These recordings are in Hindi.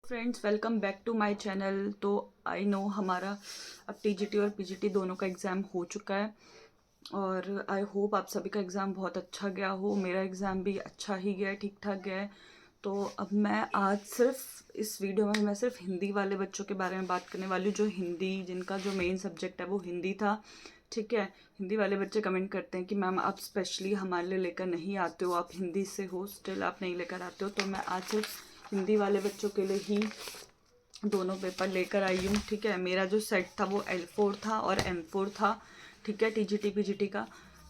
Friends, welcome back to my channel. तो आई नो हमारा अब टीजीटी और पीजीटी दोनों का एग्ज़ाम हो चुका है और आई होप आप सभी का एग्ज़ाम बहुत अच्छा गया हो। मेरा एग्ज़ाम भी अच्छा ही गया है, ठीक ठाक गया है। तो अब मैं आज सिर्फ इस वीडियो में मैं सिर्फ हिंदी वाले बच्चों के बारे में बात करने वाली हूँ, जो हिंदी जिनका जो मेन सब्जेक्ट है वो हिंदी था। ठीक है, हिंदी वाले बच्चे कमेंट करते हैं कि मैम आप स्पेशली हमारे लिए लेकर नहीं आते हो, आप हिंदी से हो, स्टिल आप नहीं लेकर आते हो। तो मैं आज सिर्फ हिंदी वाले बच्चों के लिए ही दोनों पेपर लेकर आई हूँ। ठीक है, मेरा जो सेट था वो L4 था और M4 था। ठीक है, टीजीटी पीजीटी का।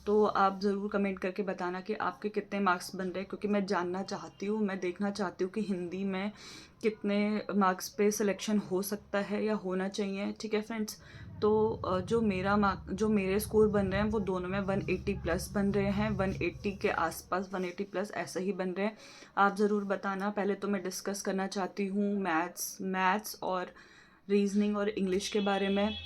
तो आप ज़रूर कमेंट करके बताना कि आपके कितने मार्क्स बन रहे हैं, क्योंकि मैं जानना चाहती हूँ, मैं देखना चाहती हूँ कि हिंदी में कितने मार्क्स पे सिलेक्शन हो सकता है या होना चाहिए। ठीक है फ्रेंड्स, तो जो मेरे स्कोर बन रहे हैं वो दोनों में 180 प्लस बन रहे हैं, 180 के आसपास, 180 प्लस ऐसे ही बन रहे हैं। आप ज़रूर बताना। पहले तो मैं डिस्कस करना चाहती हूँ मैथ्स और रीजनिंग और इंग्लिश के बारे में।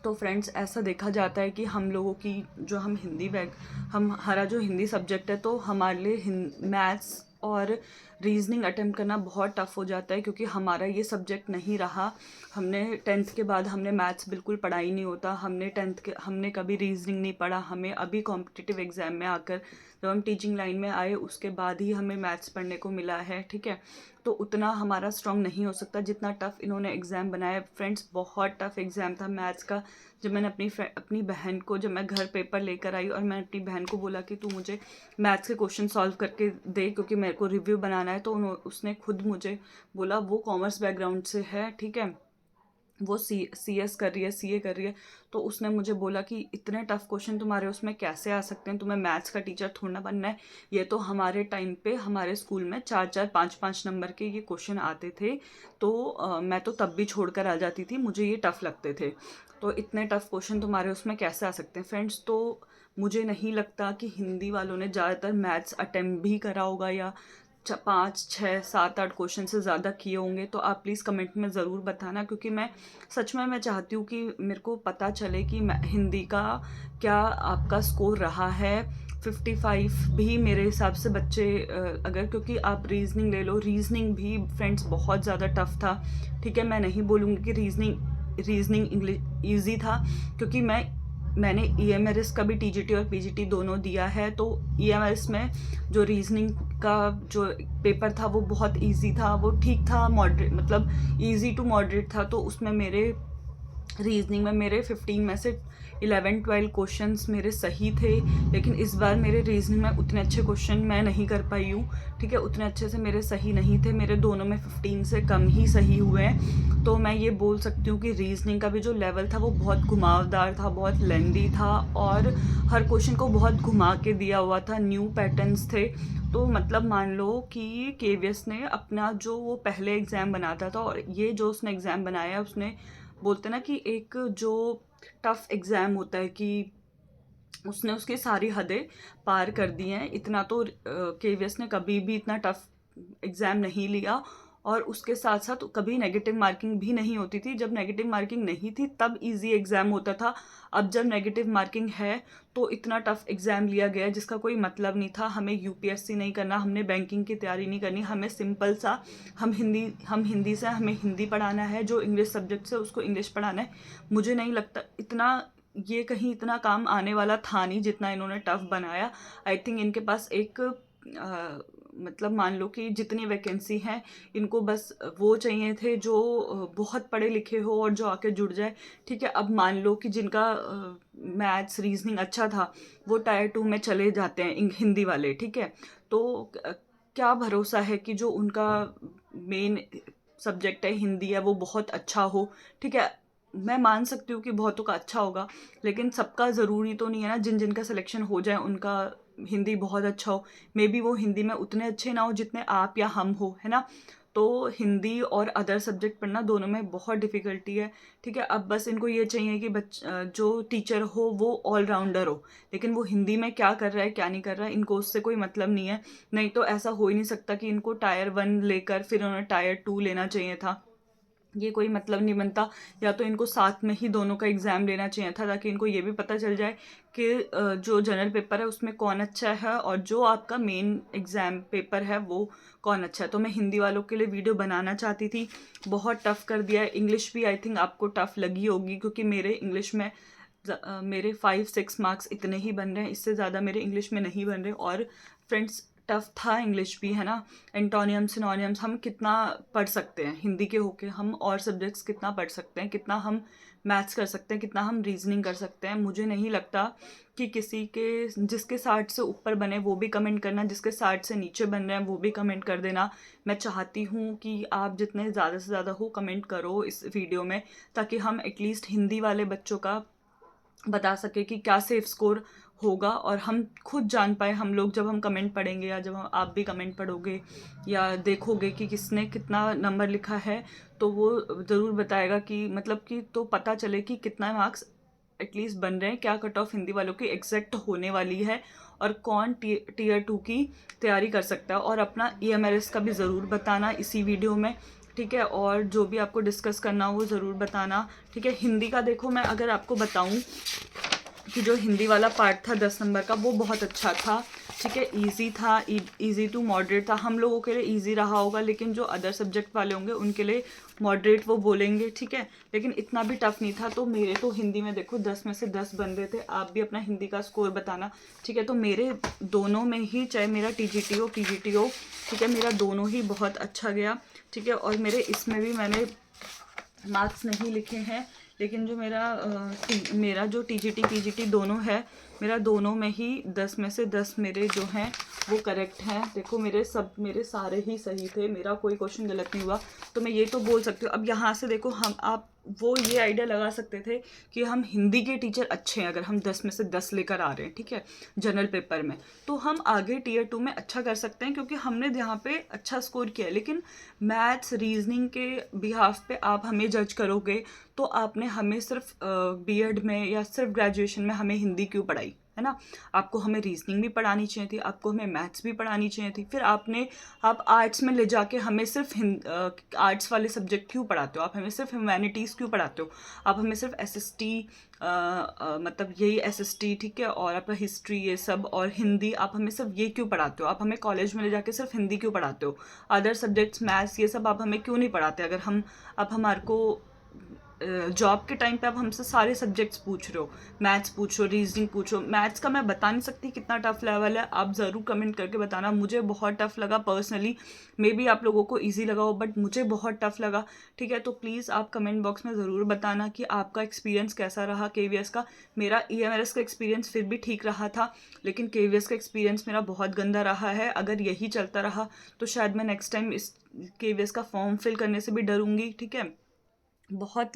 तो फ्रेंड्स, ऐसा देखा जाता है कि हम लोगों की जो हम हिंदी बैग हमारा जो हिंदी सब्जेक्ट है, तो हमारे लिए मैथ्स और रीजनिंग अटेम्प्ट करना बहुत टफ हो जाता है, क्योंकि हमारा ये सब्जेक्ट नहीं रहा। हमने 10th के बाद हमने मैथ्स बिल्कुल पढ़ा ही नहीं होता, हमने कभी रीजनिंग नहीं पढ़ा। हमें अभी कॉम्पिटिटिव एग्जाम में आकर, जब हम टीचिंग लाइन में आए, उसके बाद ही हमें मैथ्स पढ़ने को मिला है। ठीक है, तो उतना हमारा स्ट्रांग नहीं हो सकता जितना टफ इन्होंने एग्ज़ाम बनाया। फ्रेंड्स, बहुत टफ एग्ज़ाम था मैथ्स का। जब मैंने अपनी बहन को, जब मैं घर पेपर लेकर आई और मैंने अपनी बहन को बोला कि तू मुझे मैथ्स के क्वेश्चन सॉल्व करके दे, क्योंकि मेरे को रिव्यू बनाना है, तो उसने खुद मुझे बोला, वो कॉमर्स बैकग्राउंड से है। ठीक है, वो CS कर रही है, CA कर रही है। तो उसने मुझे बोला कि इतने टफ क्वेश्चन तुम्हारे उसमें कैसे आ सकते हैं, तुम्हें मैथ्स का टीचर थोड़ा ना बनना है। ये तो हमारे टाइम पे हमारे स्कूल में 4-4 5-5 नंबर के ये क्वेश्चन आते थे। तो मैं तो तब भी छोड़कर आ जाती थी, मुझे ये टफ लगते थे। तो इतने टफ क्वेश्चन तुम्हारे उसमें कैसे आ सकते हैं फ्रेंड्स। तो मुझे नहीं लगता कि हिंदी वालों ने ज़्यादातर मैथ्स अटेम्प्ट भी करा होगा, या 5 6 7 8 क्वेश्चन से ज़्यादा किए होंगे। तो आप प्लीज़ कमेंट में ज़रूर बताना, क्योंकि सच में मैं चाहती हूँ कि मेरे को पता चले कि हिंदी का क्या आपका स्कोर रहा है। 55 भी मेरे हिसाब से बच्चे, अगर, क्योंकि आप रीजनिंग ले लो, रीजनिंग भी फ्रेंड्स बहुत ज़्यादा टफ था। ठीक है, मैं नहीं बोलूँगी कि रीजनिंग इंग्लिश ईजी था, क्योंकि मैंने EMRS का भी टीजीटी और पीजीटी दोनों दिया है। तो EMRS में जो रीजनिंग का जो पेपर था वो बहुत इजी था, वो ठीक था, मॉडरेट, मतलब इजी टू मॉडरेट था। तो उसमें मेरे रीजनिंग में मेरे 15 में से 11-12 क्वेश्चंस मेरे सही थे। लेकिन इस बार मेरे रीजनिंग में उतने अच्छे क्वेश्चन मैं नहीं कर पाई हूँ। ठीक है, उतने अच्छे से मेरे सही नहीं थे, मेरे दोनों में 15 से कम ही सही हुए हैं। तो मैं ये बोल सकती हूँ कि रीजनिंग का भी जो लेवल था वो बहुत घुमावदार था, बहुत लेंदी था, और हर क्वेश्चन को बहुत घुमा के दिया हुआ था, न्यू पैटर्न्स थे। तो मतलब मान लो कि KVS ने अपना जो वो पहले एग्ज़ाम बनाता था और ये जो उसने एग्ज़ाम बनाया, उसने, बोलते ना कि एक जो टफ एग्ज़ाम होता है, कि उसने उसकी सारी हदें पार कर दी हैं। इतना तो KVS ने कभी भी इतना टफ एग्ज़ाम नहीं लिया। और उसके साथ साथ कभी नेगेटिव मार्किंग भी नहीं होती थी। जब नेगेटिव मार्किंग नहीं थी तब इजी एग्ज़ाम होता था। अब जब नेगेटिव मार्किंग है तो इतना टफ एग्ज़ाम लिया गया जिसका कोई मतलब नहीं था। हमें UPSC नहीं करना, हमने बैंकिंग की तैयारी नहीं करनी, हमें सिंपल सा, हम हिंदी से, हमें हिंदी पढ़ाना है, जो इंग्लिश सब्जेक्ट से उसको इंग्लिश पढ़ाना है। मुझे नहीं लगता इतना, ये कहीं इतना काम आने वाला था नहीं जितना इन्होंने टफ बनाया। आई थिंक इनके पास एक मतलब मान लो कि जितनी वैकेंसी हैं, इनको बस वो चाहिए थे जो बहुत पढ़े लिखे हो और जो आके जुड़ जाए। ठीक है, अब मान लो कि जिनका मैथ्स रीजनिंग अच्छा था वो टायर 2 में चले जाते हैं, हिंदी वाले। ठीक है, तो क्या भरोसा है कि जो उनका मेन सब्जेक्ट है हिंदी है वो बहुत अच्छा हो। ठीक है, मैं मान सकती हूँ कि बहुतों का अच्छा होगा, लेकिन सबका ज़रूरी तो नहीं है ना। जिन जिनका सिलेक्शन हो जाए उनका हिंदी बहुत अच्छा हो, मे बी वो हिंदी में उतने अच्छे ना हो जितने आप या हम हो, है ना। तो हिंदी और अदर सब्जेक्ट पढ़ना दोनों में बहुत डिफ़िकल्टी है। ठीक है, अब बस इनको ये चाहिए कि जो टीचर हो वो ऑलराउंडर हो, लेकिन वो हिंदी में क्या कर रहा है क्या नहीं कर रहा है इनको उससे कोई मतलब नहीं है। नहीं तो ऐसा हो ही नहीं सकता कि इनको टायर 1 लेकर फिर उन्हें टायर 2 लेना चाहिए था। ये कोई मतलब नहीं बनता। या तो इनको साथ में ही दोनों का एग्ज़ाम लेना चाहिए था, ताकि इनको ये भी पता चल जाए कि जो जनरल पेपर है उसमें कौन अच्छा है और जो आपका मेन एग्ज़ाम पेपर है वो कौन अच्छा है। तो मैं हिंदी वालों के लिए वीडियो बनाना चाहती थी, बहुत टफ़ कर दिया है। इंग्लिश भी आई थिंक आपको टफ़ लगी होगी, क्योंकि मेरे इंग्लिश में मेरे 5-6 मार्क्स इतने ही बन रहे हैं, इससे ज़्यादा मेरे इंग्लिश में नहीं बन रहे। और फ्रेंड्स, टफ था इंग्लिश भी, है ना। एंटोनियम सिनोनियम्स हम कितना पढ़ सकते हैं हिंदी के होके, हम और सब्जेक्ट्स कितना पढ़ सकते हैं, कितना हम मैथ्स कर सकते हैं, कितना हम रीजनिंग कर सकते हैं। मुझे नहीं लगता कि किसी के जिसके 60 से ऊपर बने वो भी कमेंट करना, जिसके 60 से नीचे बन रहे हैं वो भी कमेंट कर देना। मैं चाहती हूँ कि आप जितने ज़्यादा से ज़्यादा हो कमेंट करो इस वीडियो में, ताकि हम एटलीस्ट हिंदी वाले बच्चों का बता सके कि क्या सेफ स्कोर होगा, और हम खुद जान पाए, हम लोग जब हम कमेंट पढ़ेंगे या जब आप भी कमेंट पढ़ोगे या देखोगे कि किसने कितना नंबर लिखा है, तो वो ज़रूर बताएगा कि मतलब कि तो पता चले कि कितना मार्क्स एटलीस्ट बन रहे हैं, क्या कट ऑफ हिंदी वालों की एग्जैक्ट होने वाली है, और कौन टीयर 2 की तैयारी कर सकता है। और अपना EMRS का भी ज़रूर बताना इसी वीडियो में, ठीक है। और जो भी आपको डिस्कस करना हो वो ज़रूर बताना, ठीक है। हिंदी का देखो, मैं अगर आपको बताऊं कि जो हिंदी वाला पार्ट था 10 नंबर का, वो बहुत अच्छा था, ठीक है। इजी था, इजी टू मॉडरेट था। हम लोगों के लिए इजी रहा होगा, लेकिन जो अदर सब्जेक्ट वाले होंगे उनके लिए मॉडरेट वो बोलेंगे, ठीक है। लेकिन इतना भी टफ नहीं था। तो मेरे तो हिंदी में देखो 10 में से 10 बन रहे थे। आप भी अपना हिंदी का स्कोर बताना, ठीक है। तो मेरे दोनों में ही, चाहे मेरा TGT हो PGT हो, ठीक है, मेरा दोनों ही बहुत अच्छा गया, ठीक है। और मेरे इसमें भी मैंने मार्क्स नहीं लिखे हैं, लेकिन जो मेरा जो TGT PGT दोनों है, मेरा दोनों में ही 10 में से 10 मेरे जो हैं वो करेक्ट हैं। देखो मेरे सारे ही सही थे, मेरा कोई क्वेश्चन गलत नहीं हुआ। तो मैं ये तो बोल सकती हूँ। अब यहाँ से देखो, आप वो ये आइडिया लगा सकते थे कि हम हिंदी के टीचर अच्छे हैं अगर हम 10 में से 10 लेकर आ रहे हैं, ठीक है, जनरल पेपर में, तो हम आगे टीयर 2 में अच्छा कर सकते हैं, क्योंकि हमने यहाँ पे अच्छा स्कोर किया है। लेकिन मैथ्स रीजनिंग के बिहाफ पे आप हमें जज करोगे, तो आपने हमें सिर्फ B.Ed में या सिर्फ ग्रेजुएशन में हमें हिंदी क्यों पढ़ाई, है ना। आपको हमें रीजनिंग भी पढ़ानी चाहिए थी, आपको हमें मैथ्स भी पढ़ानी चाहिए थी। फिर आप आर्ट्स में ले जाके हमें सिर्फ आर्ट्स वाले सब्जेक्ट क्यों पढ़ाते हो, आप हमें सिर्फ ह्यूमैनिटीज़ क्यों पढ़ाते हो, आप हमें सिर्फ SST मतलब यही SST, ठीक है, और आपका हिस्ट्री ये सब और हिंदी, आप हमें सिर्फ ये क्यों पढ़ाते हो, आप हमें कॉलेज में ले जाके सिर्फ हिंदी क्यों पढ़ाते हो, अदर सब्जेक्ट्स मैथ्स ये सब आप हमें क्यों नहीं पढ़ाते। अगर आप हमारे को जॉब के टाइम पे आप हमसे सारे सब्जेक्ट्स पूछ रहे हो, मैथ्स पूछो, रीजनिंग पूछो। मैथ्स का मैं बता नहीं सकती कितना टफ लेवल है, आप ज़रूर कमेंट करके बताना। मुझे बहुत टफ लगा पर्सनली, मे बी आप लोगों को इजी लगा हो, बट मुझे बहुत टफ लगा, ठीक है। तो प्लीज़ आप कमेंट बॉक्स में ज़रूर बताना कि आपका एक्सपीरियंस कैसा रहा KVS का। मेरा EMRS का एक्सपीरियंस फिर भी ठीक रहा था, लेकिन KVS का एक्सपीरियंस मेरा बहुत गंदा रहा है। अगर यही चलता रहा तो शायद मैं नेक्स्ट टाइम इस KVS का फॉर्म फिल करने से भी डरूंगी, ठीक है। बहुत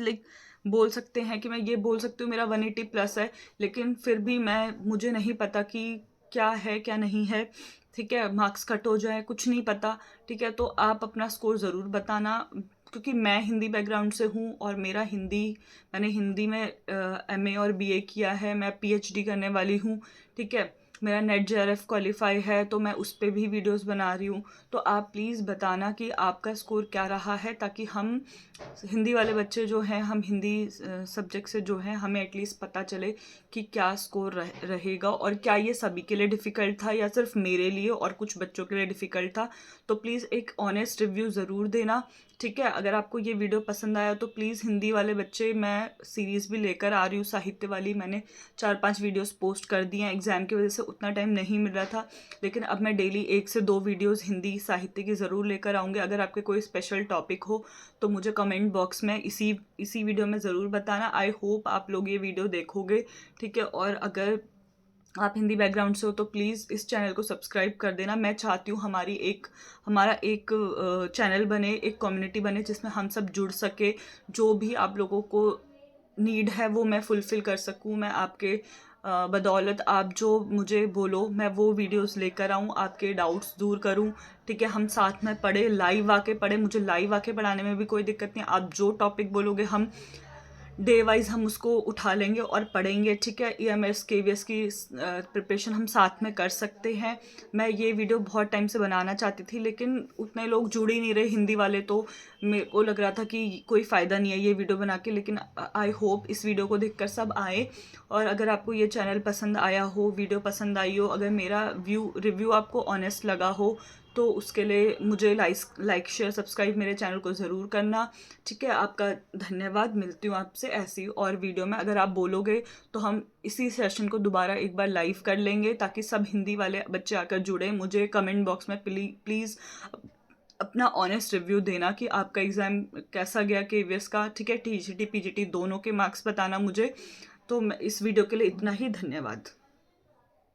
बोल सकते हैं कि मैं ये बोल सकती हूँ मेरा 180 प्लस है, लेकिन फिर भी मुझे नहीं पता कि क्या है क्या नहीं है, ठीक है। मार्क्स कट हो जाए, कुछ नहीं पता, ठीक है। तो आप अपना स्कोर ज़रूर बताना, क्योंकि मैं हिंदी बैकग्राउंड से हूँ और मैंने हिंदी में MA और BA किया है, मैं PhD करने वाली हूँ, ठीक है। मेरा नेट JRF क्वालिफाई है, तो मैं उस पर भी वीडियोस बना रही हूँ। तो आप प्लीज़ बताना कि आपका स्कोर क्या रहा है, ताकि हम हिंदी वाले बच्चे जो हैं, हम हिंदी सब्जेक्ट से जो हैं, हमें एटलीस्ट पता चले कि क्या स्कोर रहेगा, और क्या ये सभी के लिए डिफ़िकल्ट था या सिर्फ मेरे लिए और कुछ बच्चों के लिए डिफ़िकल्ट था। तो प्लीज़ एक ऑनेस्ट रिव्यू ज़रूर देना, ठीक है। अगर आपको ये वीडियो पसंद आया तो प्लीज़ हिंदी वाले बच्चे, मैं सीरीज़ भी लेकर आ रही हूँ साहित्य वाली, मैंने 4-5 वीडियोस पोस्ट कर दिए हैं। एग्ज़ाम की वजह से उतना टाइम नहीं मिल रहा था, लेकिन अब मैं डेली 1 से 2 वीडियोस हिंदी साहित्य की ज़रूर लेकर आऊँगी। अगर आपके कोई स्पेशल टॉपिक हो तो मुझे कमेंट बॉक्स में इसी वीडियो में ज़रूर बताना। आई होप आप लोग ये वीडियो देखोगे, ठीक है। और अगर आप हिंदी बैकग्राउंड से हो तो प्लीज़ इस चैनल को सब्सक्राइब कर देना। मैं चाहती हूँ हमारा एक चैनल बने, एक कम्युनिटी बने, जिसमें हम सब जुड़ सके। जो भी आप लोगों को नीड है वो मैं फुलफ़िल कर सकूँ। मैं आपके बदौलत, आप जो मुझे बोलो मैं वो वीडियोस लेकर आऊँ, आपके डाउट्स दूर करूँ, ठीक है। हम साथ में पढ़े, लाइव आके पढ़े, मुझे लाइव आके पढ़ाने में भी कोई दिक्कत नहीं। आप जो टॉपिक बोलोगे हम डे वाइज हम उसको उठा लेंगे और पढ़ेंगे, ठीक है। EMS KVS की प्रिपरेशन हम साथ में कर सकते हैं। मैं ये वीडियो बहुत टाइम से बनाना चाहती थी, लेकिन उतने लोग जुड़ ही नहीं रहे हिंदी वाले, तो मेरे को लग रहा था कि कोई फ़ायदा नहीं है ये वीडियो बना के। लेकिन आई होप इस वीडियो को देखकर सब आए, और अगर आपको ये चैनल पसंद आया हो, वीडियो पसंद आई हो, अगर मेरा रिव्यू आपको ऑनेस्ट लगा हो, तो उसके लिए मुझे लाइक शेयर सब्सक्राइब मेरे चैनल को ज़रूर करना, ठीक है। आपका धन्यवाद। मिलती हूँ आपसे ऐसी और वीडियो में। अगर आप बोलोगे तो हम इसी सेशन को दोबारा एक बार लाइव कर लेंगे, ताकि सब हिंदी वाले बच्चे आकर जुड़े। मुझे कमेंट बॉक्स में प्लीज़ अपना ऑनेस्ट रिव्यू देना कि आपका एग्ज़ाम कैसा गया KVS का, ठीक है। TGT PGT दोनों के मार्क्स बताना मुझे। तो इस वीडियो के लिए इतना ही। धन्यवाद।